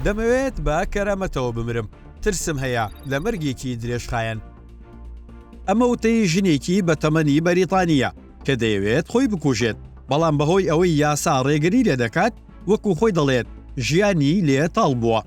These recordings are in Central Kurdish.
دەمەوێت بە کەرامەتەوە بمرم، ترسم هەیە لە مەرگێکی درێژخایەن. ئەمە وتەی ژنێکی بە تەمەنی بەریتانیە کە دەیەوێت خۆی بکوژێت، بەڵام بەهۆی ئەوەی یاسا ڕێگری لێ دەکات وەکو خۆی دەڵێت ژیانی لێ تاڵ بووە.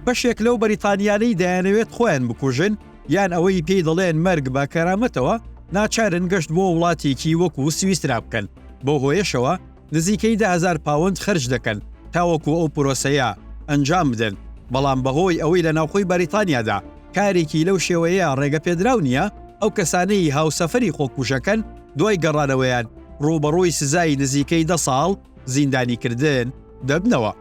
بەشێک لەو بەریتانیانەی دەیانەوێت خۆیان بکوژن یان ئەوەی پێی دەڵێن مەرگ بە کەرامەتەوە ناچارن گەشت بۆ وڵاتێکی وەکو سویسرا بکەن، بۆ هۆیشەوە نزیکەی 10,000 پاوەند خرج دەکەن تاوەکو ئەو پرۆسەیە ئەنجام بدەن، بەڵام بەهۆی ئەوەی لە ناوخۆی بەریتانیادا کارێکی لەو شێوەیە ڕێگە پێدراو نییە، ئەو کەسانەی هاوسەفەری خۆکوژەکەن دوای گەڕانەوەیان ڕوبەڕووی سزای نزیکەی 10 ساڵ زیندانیکردن دەبنەوە.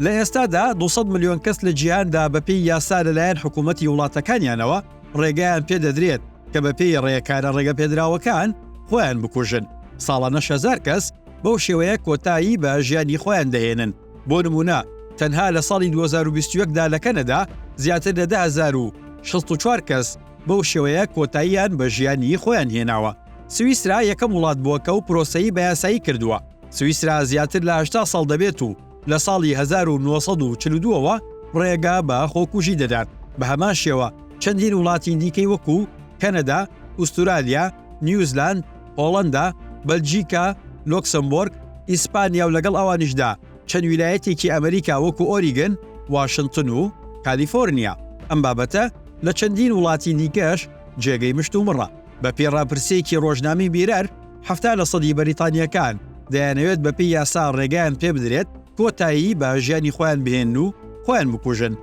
لە ئێستادا 200 ملیۆن کەس لە جیهاندا بەپێی یاسا لەلایەن حکوومەتی وڵاتەکانیانەوە ڕێگەیان پێدەدرێت کە بەپێی ڕێکارە ڕێگە پێدراوەکان خۆیان بکوژن. ساڵانە 6,000 کەس بەو شێوەیە کۆتایی بە ژیانی خۆیان دەهێنن. بۆ نمونە تەنها لە ساڵی 2021دا لە کەنەدا زیاتر لە 10,064 کەس بەو شێوەیە کۆتاییان بە ژیانی خۆیان هێناوە. سویسرا یەکەم وڵات بووە کە ئەو پرۆسەی بە یاسایی کردووە. سویسرا زیاتر لە 80 ساڵ دەبێت و لە ساڵی 1942ەوە ڕێگا بە خۆکوژی دەدات. بە هەمان شێوە چەندین وڵاتی دیکەی وەکو کەنەدا، ئوستورالیا، نیوزلاند، هۆڵەندا، بەلجیکا، لۆکسمبۆرگ، ئیسپانیا و لەگەڵ ئەوانیشدا چەند ویلایەتێکی ئەمریکا وەکو ئۆریگن، واشنگتن و کالیفۆرنیا. ئەم بابەتە لە چەندین وڵاتی دیکەش جێگەی مشت و مڕە. بە پێڕاپرسەیەکی ڕۆژنامەی بیرەر 70% بەریتانیەکان دەیانەوێت بەپێی یاسا ڕێگایان پێ بدرێت کۆتایی بە ژیانی خۆیان بهێن و خۆیان بکوژن.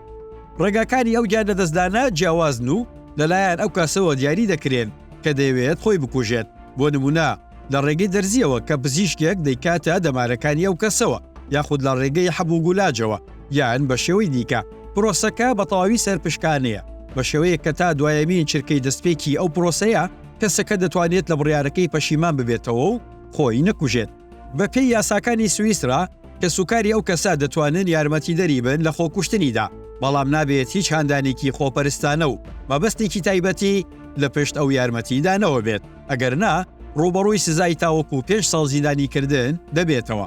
ڕێگاکانی ئەو گیان لەدەستدانە جیاوازن و لەلایەن ئەو کەسەوە دیاری دەکرێن کە دەیەوێت خۆی بکوژێت. بۆ نمونە لە ڕێگەی دەرزیەوە کە پزیشکێک دەیکاتە دەمارەکانی ئەو کەسەوە، یاخود لە ڕێگەی حەبوو گولاجەوە یان بە شێوەی دیکە. پرۆسەکە بە تەواوی سەرپشکانەیە، بە شێوەیە کە تا دوایەمین چرکەی دەستپێکی ئەو پرۆسەیە کەسەکە دەتوانێت لە بڕیارەکەی پەشیمان ببێتەوە و خۆی نەکوژێت. بە پێی یاساکانی سویسرا کە سوکاری ئەو کەسە دەتوانن یارمەتیدەری بن لە خۆکوشتنیدا، بەڵام نابێت هیچ هاندانێکی خۆپەرستانە و مەبەستێکی تایبەتی لە پشت ئەو یارمەتیدانەوە بێت، ئەگەر نا ڕوبەڕووی سزای تاوەکو 5 ساڵ زیندانیکردن دەبێتەوە.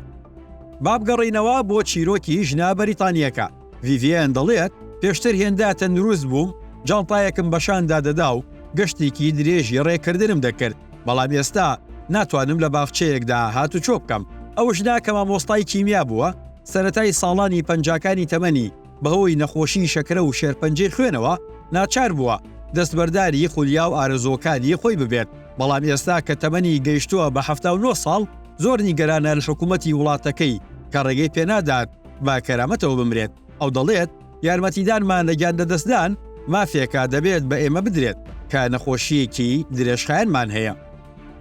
بابگەڕینەوە بۆ چیرۆکی ژنا بەریتانیەکە. ڤیڤیان دەڵێت پێشتر هێندە تەندروست بووم، جانتایەکم بەشاندا دەدا و گەشتێکی درێژی ڕێکردنم دەکرد، بەڵام ئێستا ناتوانم لە باخچەیەکدا هاتوچۆ بکەم. ئەو ژنا کە مامۆستای کیمیا بووە، سەرەتای ساڵانی 50کانی تەمەنی بەهۆی نەخۆشی شەکرە و شێرپەنجەی خوێنەوە ناچار بووە دەستبەرداری خولیا و ئارزۆکانی خۆی ببێت، بەڵام ئێستا کە تەمەنی گەیشتووە بە 79 ساڵ زۆر نیگەرانە لە حکوومەتی وڵاتەکەی کە ڕێگەی پێنادات با کەرامەتەوە بمرێت. ئەو دەڵێت یارمەتیدانمان لە گیاندەدەستدان مافێکا دەبێت بە ئێمە بدرێت کە نەخۆشیەکی درێژخایەنمان هەیە.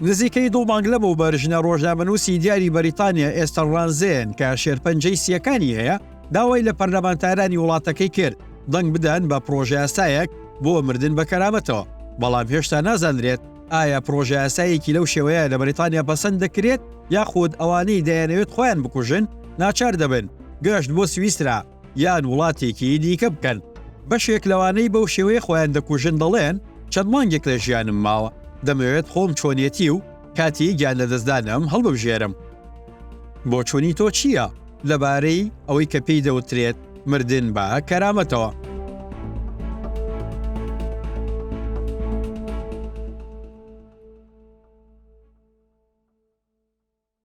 نزیکەی 2 مانگ لەمە و بەرژنە ڕۆژنامەنووسی دیاری بەریتانیا ئێستەر ڕانزێن کە شێرپەنجەی سیەکانی هەیە داوای لە پەرلەمانتارانی وڵاتەکەی کرد دەنگ بدەن بە پرۆژە یاسایەک بۆ مردن بە کەرامەتەوە، بەڵام هێشتا نازانرێت ئایا پرۆژە یاسایەکی لەو شێوەیە لە بەریتانیا پەسەند دەکرێت یاخود ئەوانەی دەیانەوێت خۆیان بکوژن ناچار دەبن گەشت بۆ سویسرا یان وڵاتێکی دیکە بکەن. بەشێک لەوانەی بەو شێوەیە خۆیان دەکوژن دەڵێن چەند مانگێک لە ژیانم ماوە، دەمەوێت خۆم چۆنیەتی و کاتی گیان لەدەستدانم هەڵبژێرم. بۆ چۆنی تۆ چییە لەبارەی ئەوەی کە پێی دەوترێت مردن بە کەرامەتەوە؟